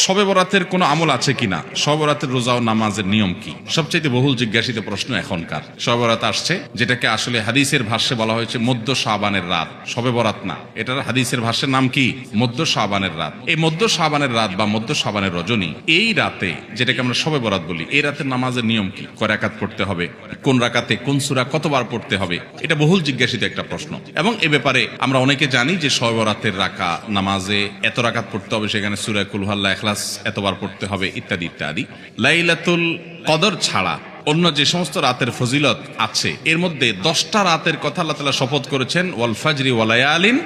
শবে বরাতের কোনো আমল আছে কিনা, শবে বরাতের রোজা ও নামাজের নিয়ম কি, সবচেয়ে বহুল জিজ্ঞাসিত প্রশ্ন এখনকার। শবে বরাত আসছে, যেটাকে আসলে হাদিসের ভাষ্যে বলা হয়েছে মধ্য শাবানের রাত, শবে বরাত না, এটার হাদিসের ভাষ্যের নাম কি মধ্য শাবানের রাত। এই মধ্য শাবানের রাত বা মধ্য শাবানের রজনী, এই রাতে যেটাকে আমরা শবে বরাত বলি, এই রাতের নামাজের নিয়ম কি, কয় রাকাত পড়তে হবে, কোন রাকাতে কোন সূরা কতবার পড়তে হবে, এটা বহুল জিজ্ঞাসিত একটা প্রশ্ন। এবং এ ব্যাপারে আমরা অনেকে জানি যে শবে বরাতের নামাজে এত রাকাত পড়তে হবে, সেখানে সূরা কুল হুয়াল্লাহ, ইখলাস এতবার পড়তে হবে, ইত্যাদি ইত্যাদি। লাইলাতুল কদর ছাড়া অন্য যে সমস্ত রাতের ফজিলত আছে, এর মধ্যে 10টা রাতের কথা আল্লাহ তাআলা শপথ করেছেন, ওয়াল ফাজরি ওয়া লায়ালিন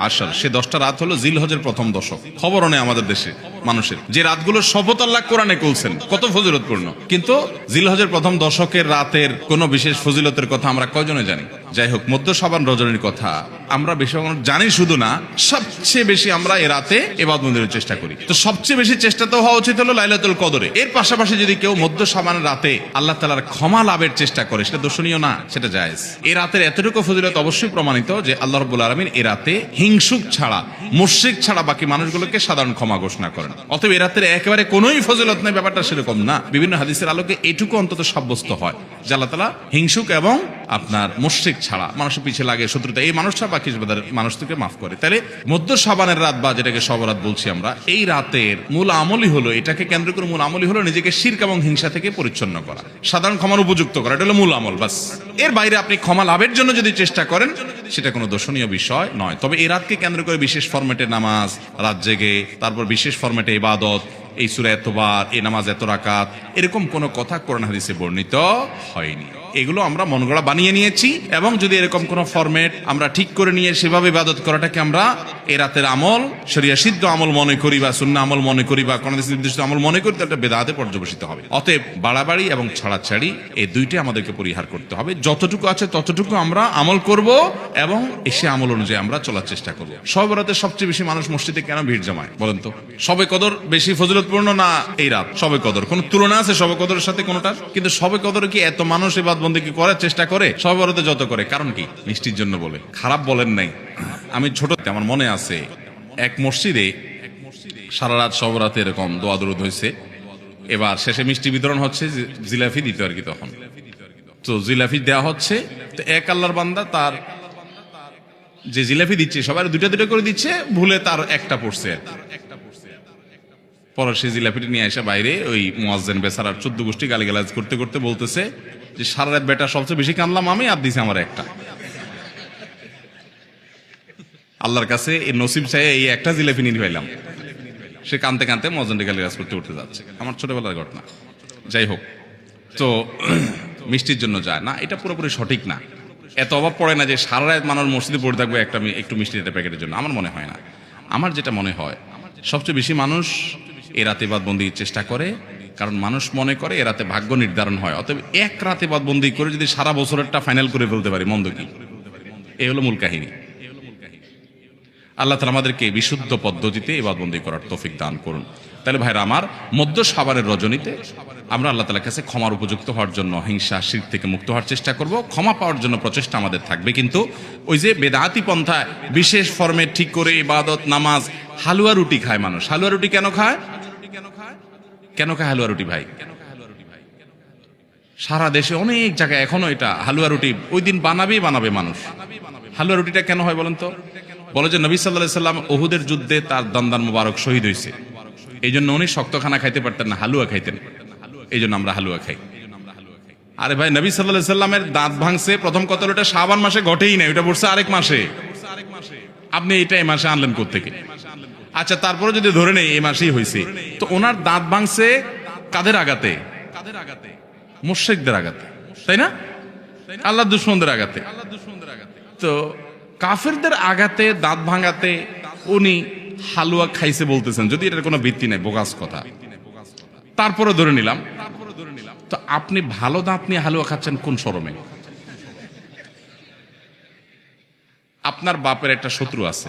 আশর। সে 10টা রাত হলো জিলহজের প্রথম দশক। খবরও নেই আমাদের দেশে মানুষের, যে রাতগুলোর শপথ আল্লাহ কোরআনে করছেন, কত ফজিলতপূর্ণ, কিন্তু জিলহজের প্রথম দশকের রাতের কোন বিশেষ ফজিলতের কথা আমরা কয়জনে জানি? যাই হোক, মধ্য শাবান রজনীর কথা আমরা বেশি জানি শুধু না, সবচেয়ে বেশি আমরা এ রাতে ইবাদত বন্দেগীর চেষ্টা করি। তো সবচেয়ে বেশি চেষ্টা তো হওয়া উচিত হলো লাইলাতুল কদরে। এর পাশাপাশি যদি কেউ মধ্য শাবানের রাতে আল্লাহ তাআলার ক্ষমা লাভের চেষ্টা করে, সেটা দোষণীয় না, সেটা জায়েজ। এই রাতের এতটুকু ফজিলত অবশ্যই প্রমাণিত যে আল্লাহ রাব্বুল আলামিন এই রাতে হিংসুক ছাড়া, মুশরিক ছাড়া বাকি মানুষগুলোকে সাধারণ ক্ষমা ঘোষণা করেন। অতএব এই রাতের একেবারে কোনোই ফজিলত নেই, ব্যাপারটা সেরকম না। বিভিন্ন হাদিসের আলোকে এইটুকু অন্তত সাব্যস্ত হয় যে আল্লাহ তাআলা হিংসুক এবং আপনার মুশরিক ছাড়া, মানুষের পিছিয়ে লাগে শত্রুতা, এই মানুষ ছাড়া বাকি মানুষ থেকে মাফ করে। তাহলে মধ্য শাবানের রাত বা যেটাকে শবে বরাত বলছি আমরা, এই রাতের মূল আমলই হলো, এটাকে কেন্দ্র করে মূল আমলই হলো নিজেকে শিরক এবং হিংসা থেকে পরিচ্ছন্ন করা, সাধারণ ক্ষমার উপযুক্ত করা, এটা হলো মূল আমল, বাস। এর বাইরে আপনি ক্ষমা লাভের জন্য যদি চেষ্টা করেন, সেটা কোনো দোষণীয় বিষয় নয়। তবে এই রাতকে কেন্দ্র করে বিশেষ ফরম্যাটে নামাজ, রাত জেগে, তারপর বিশেষ ফরম্যাটে ইবাদত, এই সূরা এতবার, এই নামাজ এত রাকাত, এরকম কোনো কথা কোরআন হাদিসে বর্ণিত হয়নি। এগুলো আমরা মন গড়া বানিয়ে নিয়েছি। এবং যদি এরকম কোন ফরম্যাট আমরা ঠিক করে নিয়ে সেভাবে ইবাদত করাটাকে আমরা এই রাতের আমল, শরিয়া সিদ্ধ আমল মনে করি বা সুন্নাহ আমল মনে করি বা কোন নির্দিষ্ট আমল মনে করি, তাহলে বেদাতে পর্যবসিত হবে। অতএব বাড়াবাড়ি এবং ছাড়াছাড়ি এই দুইটাই আমাদেরকে পরিহার করতে হবে। যতটুকু আছে ততটুকু আমরা আমল করব এবং এসে আমল অনুযায়ী আমরা চলার চেষ্টা করব। শবে বরাতে সবচেয়ে বেশি মানুষ মসজিদে কেন ভিড় জমায় বলেন তো? শবে কদর বেশি ফজিলতপূর্ণ না এই রাত? শবে কদর কোন তুলনা আছে শবে কদরের সাথে কোনটার? কিন্তু শবে কদরে কি এত মানুষ ইবাদত বন্দেগী করার চেষ্টা করে শবে বরাতে যত করে? কারণ কি? মিষ্টির জন্য বলে। খারাপ বলেন নাই। আমি ছোট, আমার মনে আছে এক মসজিদে সারা রাত শবে বরাতে এরকম দোয়া দরুদ হয়েছে। এবার শেষে মিষ্টি বিতরণ হচ্ছে, জিলাপি দিতে আর কি, তখন তো জিলাপি দেওয়া হচ্ছে। তো এক আল্লাহর বান্দা তার যে জিলাপি দিচ্ছে, সবাই দুটা দুটা করে দিচ্ছে, ভুলে তার একটা পড়ছে। পরে সে জিলাপিটি নিয়ে এসে বাইরে ওই মুয়াজ্জিন বেচারার 14 গোষ্ঠী গালিগালাজ করতে করতে বলতেছে যে সারা রাত বেটা সবচেয়ে বেশি কানলাম আমি, আর দিছে আমার একটা। আল্লাহর কাছে এই নসিব চাই এই একটা জিলাপি নিয়ে পাইলাম। সে কানতে কানতে মুয়াজ্জিনকে গালিগালাজ করতে উঠতে যাচ্ছে। আমার ছোটবেলার ঘটনা। যাই হোক, তো মিষ্টির জন্য যায় না, এটা পুরোপুরি সঠিক না। এত অভাব পড়ে না যে সারা রাত মানুষ মসজিদে পড়ে থাকবে একটু মিষ্টির একটা প্যাকেটের জন্য। আমার মনে হয় না। আমার যেটা মনে হয়, সবচেয়ে বেশি মানুষ এ রাতে ইবাদত বন্দেগীর চেষ্টা করে, কারণ মানুষ মনে করে এ রাতে ভাগ্য নির্ধারণ হয়। অতএব এক রাতে ইবাদত বন্দেগী করে যদি সারা বছরেরটা ফাইনাল করে ফেলতে পারি, মন্দ কি? এই হলো মূল কাহিনী। আল্লাহ তাআলা আমাদেরকে বিশুদ্ধ পদ্ধতিতে ইবাদত বন্দেগী করার তৌফিক দান করুন। তাহলে ভাইরা আমার, মধ্য শাবানের রজনীতে আমরা আল্লাহ তাআলার কাছে ক্ষমার উপযুক্ত হওয়ার জন্য, হিংসা শিরক থেকে মুক্ত হওয়ার চেষ্টা করব। ক্ষমা পাওয়ার জন্য প্রচেষ্টা আমাদের থাকবে। কিন্তু ওই যে বেদাতি পন্থায় বিশেষ ফরম্যাট ঠিক করে ইবাদত, নামাজ, হালুয়া রুটি খায় মানুষ। হালুয়া রুটি কেন খায়? কেন খায় হালুয়া রুটি ভাই? সারা দেশে অনেক জায়গায় এখনো এটা হালুয়া রুটি ওই দিন বানাবে মানুষ। হালুয়া রুটিটা কেন হয় বলেন তো? বলে যে নবী সাল্লাল্লাহু আলাইহি ওয়াসাল্লাম উহুদের যুদ্ধে তার দন্দান মুবারক শহীদ হয়েছে, এই জন্য উনি শক্ত খানা খাইতে পারতেন না, হালুয়া খাইতেন। এই জন্য আমরা হালুয়া খাই। আরে ভাই, নবী সাল্লাল্লাহু আলাইহি ওয়াসাল্লামের দাঁত ভাঙছে প্রথম কত, ওটা শাবান মাসে ঘটেই না, ওটা পড়ছে আরেক মাসে। আপনি এটা এই মাসে আনলেন কোত্থেকে? আচ্ছা, তারপরে যদি ধরে নেই এই মাসেই হয়েছে, তো ওনার দাঁত ভাঙছে কাদের আঘাতে? মুশরিকদের আঘাতে, তাই না? আল্লাহর দুশমনদের আঘাতে। তো কাফেরদের আঘাতে, দাঁত ভাঙাতে উনি হালুয়া খাইছে বলতেছেন, যদি এটার কোনো ভিত্তি নেই, বোগাস কথা। তারপরে ধরে নিলাম, তো আপনি ভালো দাঁত নিয়ে হালুয়া খাচ্ছেন কোন শরমে? আপনার বাপের একটা শত্রু আছে,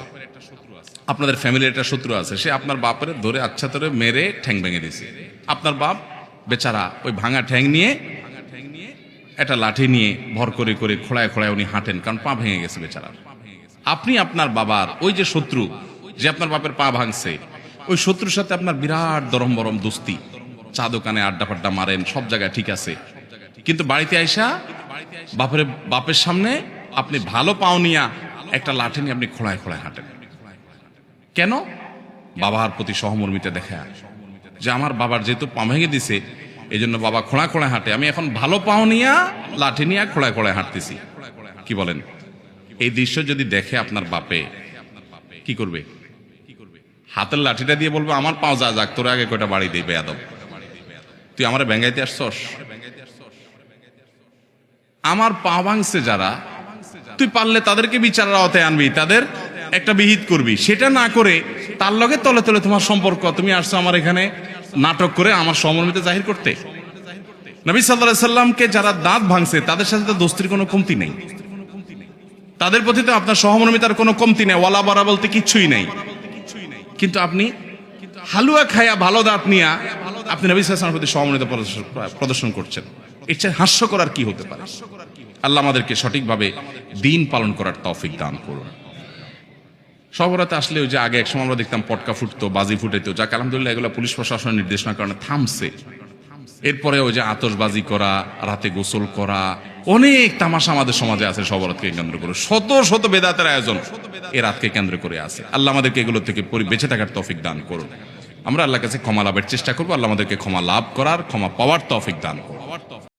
আপনাদের ফ্যামিলির একটা শত্রু আছে, সে আপনার বাপের ধরে আচ্ছা ধরে মেরে ঠ্যাং ভেঙে দিয়েছে। আপনার বাপ বেচারা ওই ভাঙা ঠ্যাং নিয়ে একটা লাঠি নিয়ে ভর করে করে খোড়ায় খোড়ায় উনি হাঁটেন, কারণ পা ভেঙে গেছে বেচারা। আপনি আপনার বাবার ওই যে শত্রু, যে আপনার বাপের পা ভাঙছে, ওই শত্রুর সাথে আপনার বিরাট দরম বরম দোস্তি, চা দোকানে আড্ডা ফাড্ডা মারেন, সব জায়গায় ঠিক আছে, কিন্তু বাড়িতে আইসা বাপের সামনে আপনি ভালো পাও নিয়া একটা লাঠি নিয়ে আপনি খোঁড়ায় খোঁড়ায় হাঁটেন। কেন? বাবার প্রতি সহমর্মিতা দেখা, যে আমার বাবার যেহেতু পা ভেঙে দিছে এই জন্য বাবা খোঁড়া খোঁড়ায় হাঁটে, আমি এখন ভালো পাও নিয়া লাঠি নিয়ে খোঁড়ায় খোঁড়ায় হাঁটতেছি। কি বলেন? এই দৃশ্য যদি দেখে আপনার বাপে কি করবে? হাতের লাঠিটা দিয়ে বলবো আমার পাও যা যাক, তোর আগে কয়টা বাড়ি দিই বেয়াদব, তুই আমার ব্যাঙ্গাইতে আসছস, আমার পা ভাঙছে যারা, তুই পারলে তাদেরকে বিচারের আওতায় আনবি, তাদের একটা বিহিত করবি। সেটা না করে তার লগে তলে তলে তোমার সম্পর্ক, তুমি আসছো আমার এখানে নাটক করে আমার সহমর্মিতা জাহির করতে। নবী সাল্লাল্লাহু আলাইহি সাল্লামকে যারা দাঁত ভাঙছে তাদের সাথে তো দোস্তির কোনো কমতি নেই, তাদের প্রতি তো আপনার সহমর্মিতার কোনো কমতি নেই, ওয়ালা বারা বলতে কিচ্ছুই নেই। কিন্তু আপনি হালুয়া খায়া ভালো দাঁত নিয়া আপনি নবী সাল্লাল্লাহু আলাইহি ওয়াসাল্লামের প্রতি সহমর্মিতা প্রদর্শন করছেন, এর চেয়ে হাস্যকর আর কি হতে পারে? আল্লাহ আমাদেরকে সঠিকভাবে দিন পালন করার তৌফিক দান করুন। সবরাতে আসলে ওই যে আগে একসময় আমরা দেখতাম পটকা ফুটতো, বাজি ফুটাইতো, যাক আলহামদুলিল্লাহ এগুলো পুলিশ প্রশাসনের নির্দেশনার কারণে থামছে। এরপরে ওই যে আতশবাজি করা, রাতে গোসল করা, অনেক তামাশা আমাদের সমাজে আছে সবরাতকে কেন্দ্র করে, শত শত বেদাতের আয়োজন এ রাতকে কেন্দ্র করে আছে। আল্লাহ আমাদেরকে এগুলো থেকে বেঁচে থাকার তৌফিক দান করুন। আমরা আল্লাহর কাছে ক্ষমা লাভের চেষ্টা করবো, আল্লাহ আমাদেরকে ক্ষমা লাভ করার, ক্ষমা পাওয়ার তৌফিক দান করুন।